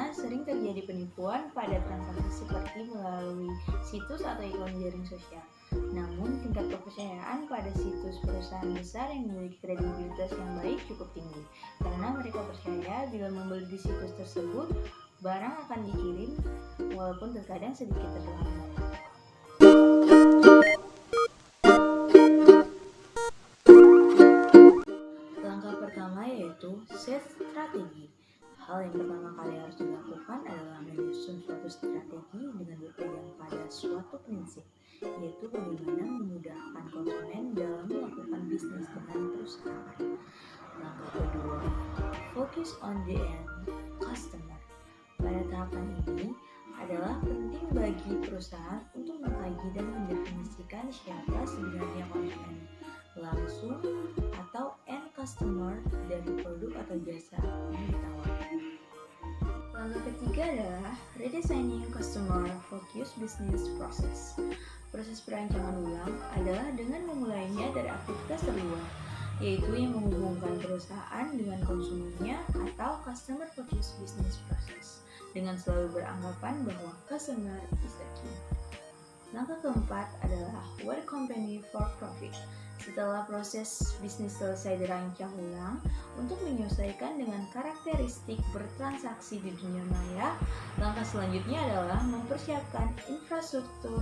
Karena sering terjadi penipuan pada transaksi seperti melalui situs atau iklan jaring sosial. Namun, tingkat kepercayaan pada situs perusahaan besar yang memiliki kredibilitas yang baik cukup tinggi, karena mereka percaya bila membeli di situs tersebut, barang akan dikirim walaupun terkadang sedikit terlambat. Langkah pertama yaitu set strategi. Hal yang pertama kali harus dilakukan adalah menyusun suatu strategi dengan berpegang pada suatu prinsip, yaitu bagaimana memudahkan konsumen dalam melakukan bisnis dengan perusahaan. Langkah kedua, focus on the end customer. Pada tahapan ini adalah penting bagi perusahaan untuk mengkaji dan mendefinisikan siapa sebenarnya konsumen langsung atau end customer dari produk atau jasa yang ditawarkan. Langkah ketiga adalah redesigning customer focus business process. Proses perancangan ulang adalah dengan memulainya dari aktivitas terluar, yaitu yang menghubungkan perusahaan dengan konsumennya atau customer focus business process, dengan selalu beranggapan bahwa customer is the key. Langkah keempat adalah what company for profit. Setelah proses bisnis selesai dirancang ulang untuk menyesuaikan dengan karakteristik bertransaksi di dunia maya, langkah selanjutnya adalah mempersiapkan infrastruktur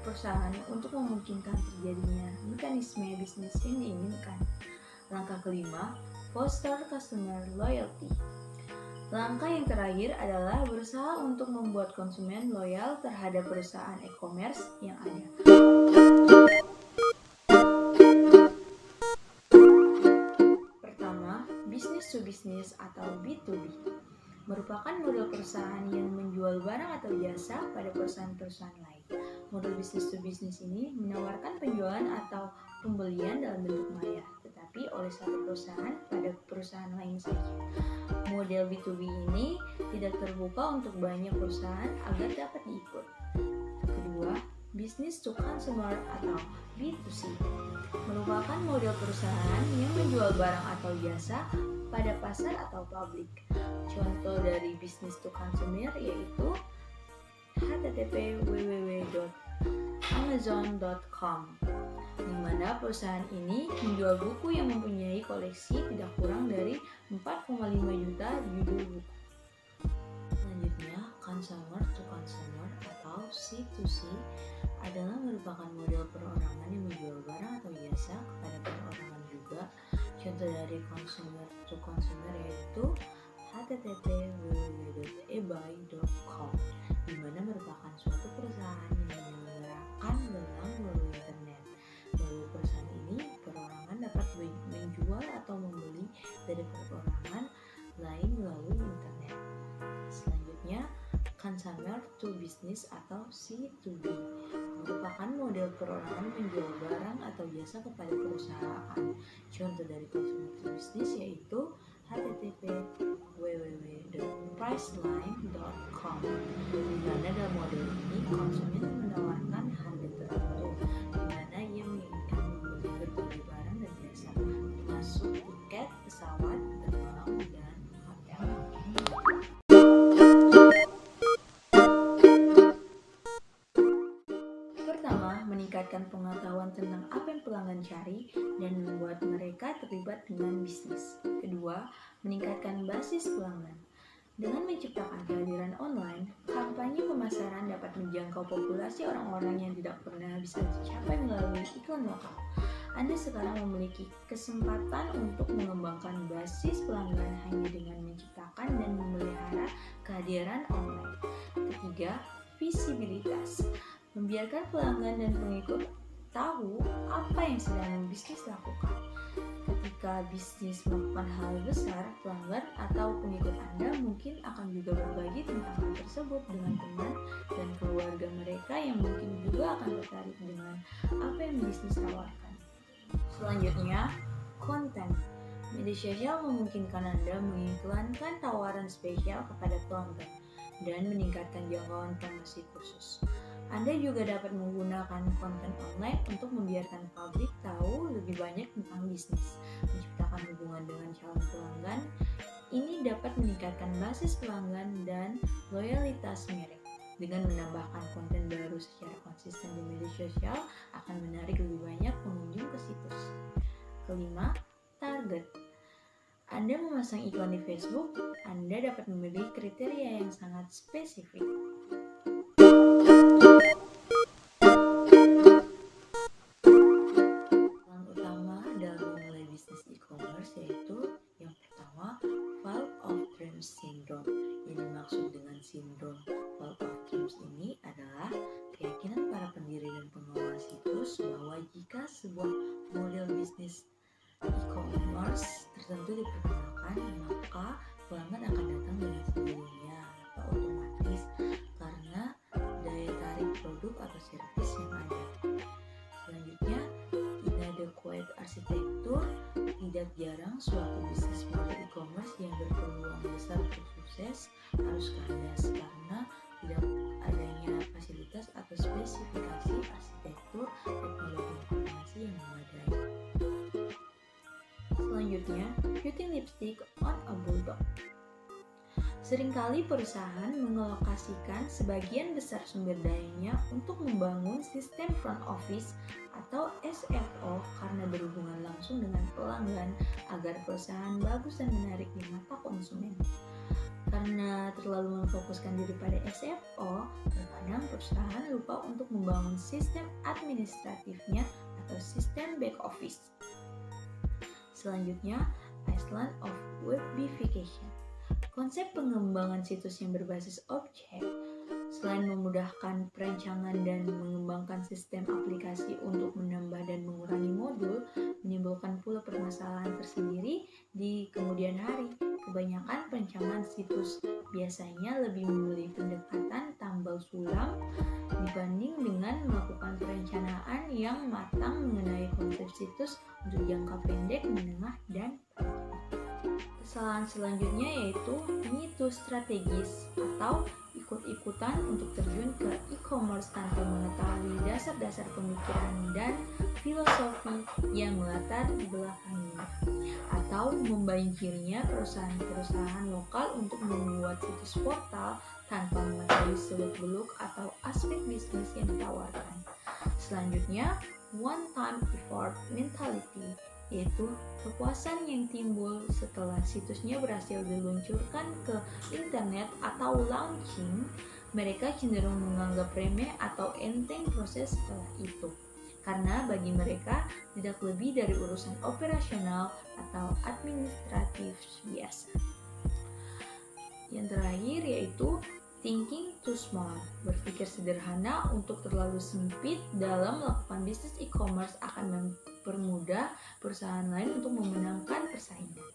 perusahaan untuk memungkinkan terjadinya mekanisme bisnis yang diinginkan. Langkah kelima, foster customer loyalty. Langkah yang terakhir adalah berusaha untuk membuat konsumen loyal terhadap perusahaan e-commerce yang ada. Pertama, business to business atau B2B merupakan model perusahaan yang menjual barang atau jasa pada perusahaan-perusahaan lain. Model business to business ini menawarkan penjualan atau pembelian dalam bentuk maya, tetapi oleh satu perusahaan pada perusahaan lain saja. Model B2B ini tidak terbuka untuk banyak perusahaan agar dapat diikut. Kedua, business to consumer atau B2C merupakan model perusahaan yang menjual barang atau jasa pada pasar atau publik. Contoh dari business to consumer yaitu http://www.amazon.com, di mana perusahaan ini menjual buku yang mempunyai koleksi tidak kurang dari 4,5 juta judul buku. Selanjutnya, consumer to consumer atau C2C adalah merupakan model perorangan yang menjual barang atau jasa kepada perorangan juga. Contoh dari consumer to consumer yaitu http://www.ebay.com, di mana merupakan suatu perusahaan yang menyelenggarakan lelang melalui internet. Melalui perusahaan ini, perorangan dapat menjual atau membeli dari perorangan lain melalui internet. Selanjutnya, consumer to business atau C2B merupakan model perorangan menjual barang atau jasa kepada perusahaan. Contoh dari consumer to business yaitu http://www.priceline.com, di mana dalam model ini konsumen menawarkan harga tertentu, di mana ia menginginkan membeli berbagai barang dan jasa, termasuk tiket pesawat, terbang, dan hotel. Pertama, meningkatkan pengetahuan tentang apa yang pelanggan cari dan membuat mereka terlibat dengan bisnis. Kedua, meningkatkan basis pelanggan. Dengan menciptakan kehadiran online, kampanye pemasaran dapat menjangkau populasi orang-orang yang tidak pernah bisa dicapai melalui iklan lokal. Anda sekarang memiliki kesempatan untuk mengembangkan basis pelanggan hanya dengan menciptakan dan memelihara kehadiran online. Ketiga, visibilitas. Membiarkan pelanggan dan pengikut tahu apa yang sedang bisnis lakukan. Ketika bisnis melakukan hal besar, pelanggan atau pengikut Anda mungkin akan juga berbagi tentang hal tersebut dengan teman dan keluarga mereka yang mungkin juga akan tertarik dengan apa yang bisnis tawarkan. Selanjutnya, konten. Media sosial memungkinkan Anda mengiklankan tawaran spesial kepada pelanggan dan meningkatkan jangkauan promosi khusus. Anda juga dapat menggunakan konten online untuk membiarkan publik tahu lebih banyak tentang bisnis, menciptakan hubungan dengan calon pelanggan Ini dapat meningkatkan basis pelanggan dan loyalitas merek. Dengan menambahkan konten baru secara konsisten di media sosial akan menarik lebih banyak pengunjung ke situs. Kelima, target. Anda memasang iklan di Facebook, Anda dapat memilih kriteria yang sangat spesifik. Peluang utama dalam memulai bisnis e-commerce yaitu yang pertama, Field of Dreams Syndrome. Yang dimaksud dengan sindrom Field of Dreams ini adalah keyakinan para pendiri dan pengelola situs bahwa jika sebuah model bisnis e-commerce tertentu diperkenalkan, maka pelanggan akan datang dengan sendirinya atau otomatis karena daya tarik produk atau servis yang ada. Selanjutnya, inadequate arsitektur. Tidak jarang suatu bisnis model e-commerce yang berpeluang besar untuk sukses harus kandas karena tidak adanya fasilitas atau spesifikasi arsitektur teknologi informasi yang memadai. Selanjutnya, putting lipstick on a bulldog. Seringkali perusahaan mengalokasikan sebagian besar sumber dayanya untuk membangun sistem front office atau SFO karena berhubungan langsung dengan pelanggan agar perusahaan bagus dan menarik di mata konsumen. Karena terlalu memfokuskan diri pada SFO, terkadang perusahaan lupa untuk membangun sistem administratifnya atau sistem back office. Selanjutnya, Island of Webification. Konsep pengembangan situs yang berbasis objek, selain memudahkan perancangan dan mengembangkan sistem aplikasi untuk menambah dan mengurangi modul, menimbulkan pula permasalahan tersendiri di kemudian hari. Kebanyakan perancangan situs biasanya lebih memilih pendekatan tambal sulam dibanding dengan melakukan perencanaan yang matang mengenai konsep situs untuk jangka pendek, menengah, dan panjang. Kesalahan selanjutnya yaitu mitos strategis atau ikut-ikutan untuk terjun ke e-commerce tanpa mengetahui dasar-dasar pemikiran dan filosofi yang melatar belakangnya, atau membanjirinya perusahaan-perusahaan lokal untuk membuat situs portal tanpa mengetahui seluk-beluk atau aspek bisnis yang ditawarkan. Selanjutnya, one-time effort mentality, yaitu kepuasan yang timbul setelah situsnya berhasil diluncurkan ke internet atau launching. Mereka cenderung menganggap remeh atau enteng proses setelah itu, karena bagi mereka tidak lebih dari urusan operasional atau administratif biasa. Yang terakhir yaitu thinking too small. Berpikir sederhana untuk terlalu sempit dalam melakukan bisnis e-commerce akan mempermudah perusahaan lain untuk memenangkan persaingan.